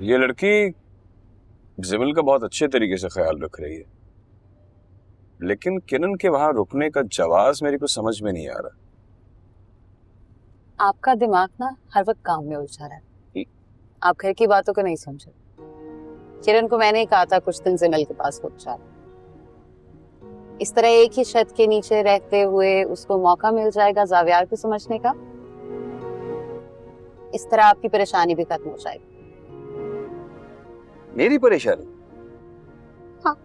ये लड़की जिमिल का बहुत अच्छे तरीके से ख्याल रख रही है, लेकिन किरण के वहां रुकने का जवाब मेरे को समझ में नहीं आ रहा। आपका दिमाग ना हर वक्त काम में उलझा रहा है। आप घर की बातों को नहीं समझे। किरण को मैंने ही कहा था कुछ दिन जिमिल के पास रुक जा। इस तरह एक ही छत के नीचे रहते हुए उसको मौका मिल जाएगा जावियार को समझने का। इस तरह आपकी परेशानी भी खत्म हो जाएगी। मेरी परेशानी? हाँ,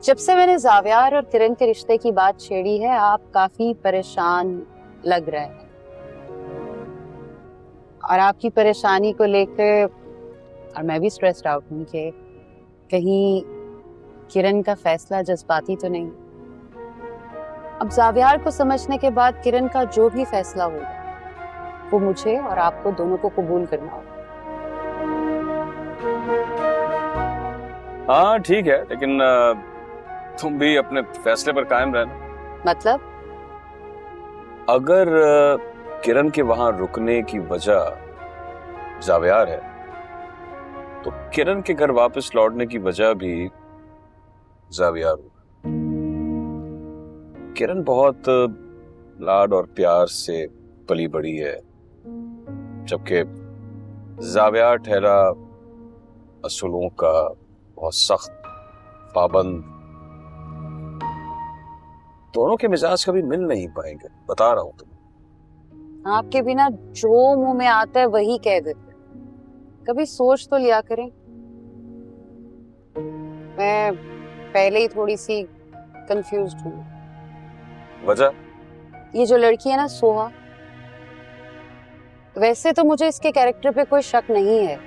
जब से मैंने जावियार और किरण के रिश्ते की बात छेड़ी है आप काफी परेशान लग रहे हैं, और आपकी परेशानी को लेकर और मैं भी स्ट्रेस्ड आउट हूँ कि कहीं किरण का फैसला जज्बाती तो नहीं। अब जावियार को समझने के बाद किरण का जो भी फैसला होगा वो मुझे और आपको दोनों को कबूल करना होगा। हाँ ठीक है, लेकिन तुम भी अपने फैसले पर कायम रहना। मतलब? अगर किरण के वहां रुकने की वजह जावियार है तो किरण के घर वापस लौटने की वजह भी जावियार होगा। किरण बहुत लाड और प्यार से पली बड़ी है, जबकि जावियार ठहरा असूलों का बहुत सख्त पाबंद। दोनों के मिजाज कभी मिल नहीं पाएंगे, बता रहा हूं तुम्हें। आपके बिना जो मुंह में आता है वही कह देते। कभी सोच तो लिया करें। मैं पहले ही थोड़ी सी कंफ्यूज्ड हूँ। वजह? ये जो लड़की है ना सोहा, वैसे तो मुझे इसके कैरेक्टर पे कोई शक नहीं है,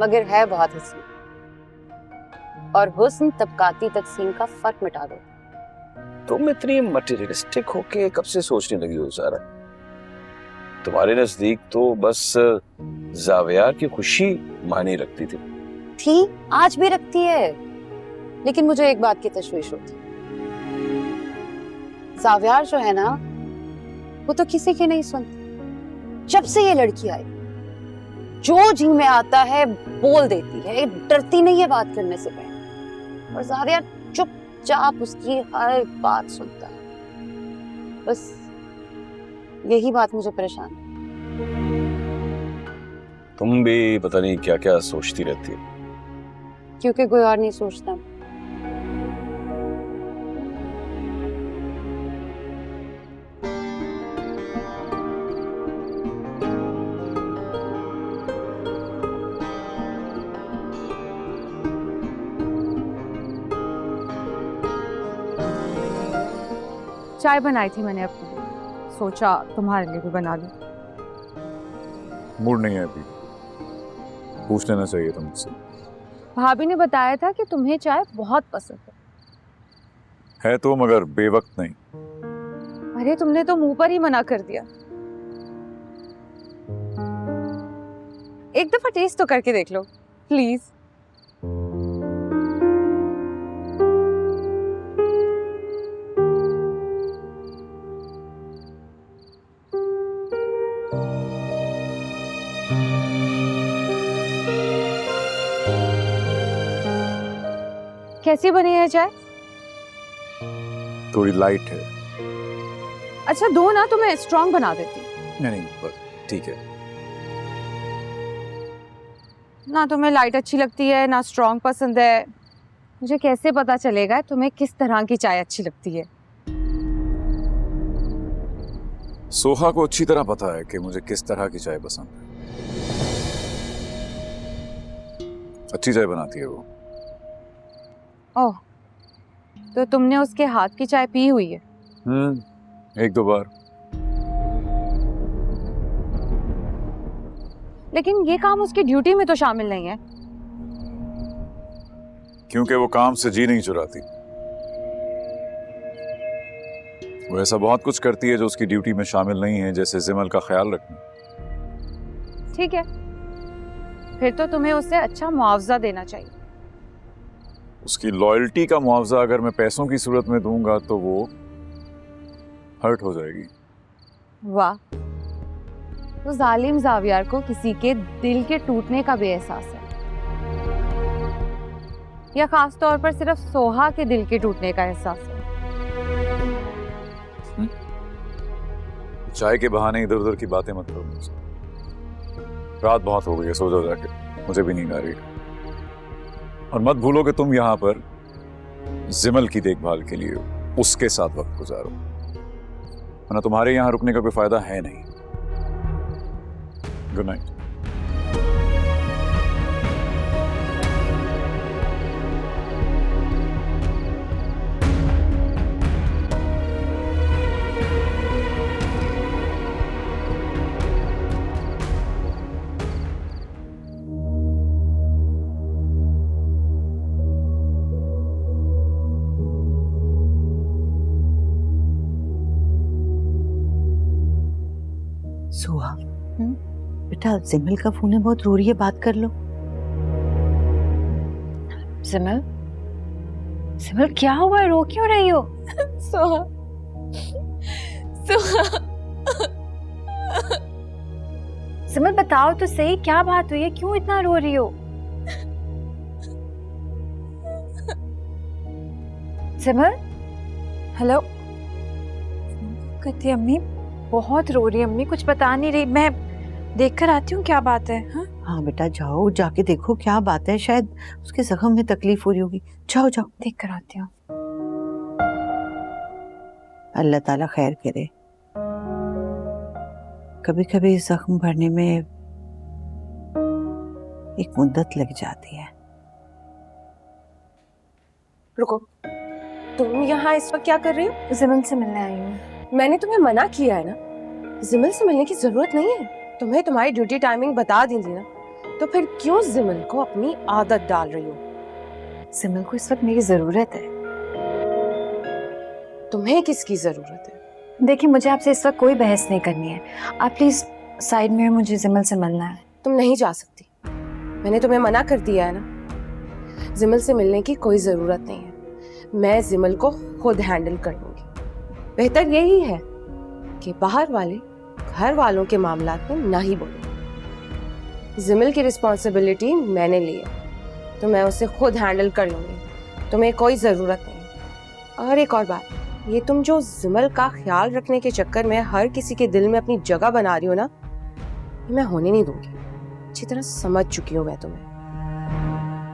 मगर है बहुत हसीन, और हुस्न तबकाती तकसीम का फर्क मिटा दो। तुम इतनी मटेरियलिस्टिक होके कब से सोचने लगी हो सारा? तुम्हारे नजदीक तो बस जावियार की खुशी मायने रखती थी। आज भी रखती है, लेकिन मुझे एक बात की तशवीश होती। जावियार जो है ना वो तो किसी की नहीं सुनती। जब से ये लड़की आई जो जी में आता है बोल देती है, डरती नहीं है बात करने से पहले, और जावियार चुपचाप उसकी हर बात सुनता है। बस यही बात मुझे परेशान है। तुम भी पता नहीं क्या क्या सोचती रहती है। क्योंकि कोई और नहीं सोचता। चाय बनाई थी मैंने अपने लिए, सोचा तुम्हारे लिए भी बना लूं। मूड नहीं है अभी, पूछ लेना चाहिए था मुझसे। भाभी ने बताया था कि तुम्हें चाय बहुत पसंद है तो, मगर बेवक्त नहीं। अरे तुमने तो मुंह पर ही मना कर दिया। एक दफा टेस्ट तो करके देख लो प्लीज। कैसी बनी है चाय? थोड़ी लाइट है। अच्छा दो ना, तो मैं स्ट्रॉन्ग बना देती। नहीं ठीक है। ना तुम्हें लाइट अच्छी लगती है ना स्ट्रॉन्ग पसंद है, मुझे कैसे पता चलेगा तुम्हें किस तरह की चाय अच्छी लगती है? सोहा को अच्छी तरह पता है कि मुझे किस तरह की चाय पसंद है। अच्छी चाय बनाती है वो। ओह, तो तुमने उसके हाथ की चाय पी हुई है? एक दो बार। लेकिन ये काम उसकी ड्यूटी में तो शामिल नहीं है। क्योंकि वो काम से जी नहीं चुराती। वो ऐसा बहुत कुछ करती है जो उसकी ड्यूटी में शामिल नहीं है, जैसे जिमल का ख्याल रखना। ठीक है, फिर तो तुम्हें उसे अच्छा मुआवजा देना चाहिए। उसकी लॉयल्टी का मुआवजा अगर मैं पैसों की सूरत में दूंगा तो वो हर्ट हो जाएगी। वाह, तो जालिम जावियार को किसी के दिल के टूटने का भी एहसास है, या खास तौर पर सिर्फ सोहा के दिल के टूटने का एहसास है? चाय के बहाने इधर उधर की बातें मत करो मुझसे। रात बहुत हो गई है, सो जाओ जाके, मुझे भी नींद आ रही है। और मत भूलो कि तुम यहाँ पर जिमल की देखभाल के लिए उसके साथ वक्त गुजारो, वरना तुम्हारे यहाँ रुकने का कोई फायदा है नहीं। Good night. सुहा, बेटा जिमल का फोन है, बहुत रो रही है, बात कर लो। सिमल, सिमल क्या हुआ, रो क्यों रही हो? सोहा, सोहा। सिमल बताओ तो सही, क्या बात हुई है, क्यों इतना रो रही हो? सिमल, हेलो। कहती अम्मी बहुत रो रही है, अम्मी कुछ बता नहीं रही, मैं देख कर आती हूँ क्या बात है। हाँ हाँ बेटा जाओ, जाके देखो क्या बात है, शायद उसके जख्म में तकलीफ हो रही होगी। जाओ जाओ, देख कर आती हूँ। अल्लाह ताला खैर करे। कभी कभी जख्म भरने में एक मुद्दत लग जाती है। रुको, तुम यहाँ इस वक्त क्या कर रही हो? जिमल से मिलने आई हूँ। मैंने तुम्हें मना किया है ना, जिमल से मिलने की जरूरत नहीं है। तुम्हें तुम्हारी ड्यूटी टाइमिंग बता दी थी ना, तो फिर क्यों जिमल को अपनी आदत डाल रही हो? जिमल को इस वक्त मेरी जरूरत है। तुम्हें किसकी जरूरत है? देखिए मुझे आपसे इस वक्त कोई बहस नहीं करनी है, आप प्लीज साइड में, मुझे जिमल से मिलना है। तुम नहीं जा सकती, मैंने तुम्हें मना कर दिया है ना। जिमल से मिलने की कोई जरूरत नहीं है, मैं जिमल को खुद हैंडल कर लूंगी। बेहतर यही है कि बाहर वाले घर वालों के मामलात में ना ही बोलो। जिमल की रिस्पॉन्सिबिलिटी मैंने ली है, तो मैं उसे खुद हैंडल कर लूंगी, तुम्हें कोई ज़रूरत नहीं। और एक और बात, ये तुम जो जिमल का ख्याल रखने के चक्कर में हर किसी के दिल में अपनी जगह बना रही हो ना, ये मैं होने नहीं दूंगी। अच्छी तरह समझ चुकी हूँ मैं तुम्हें।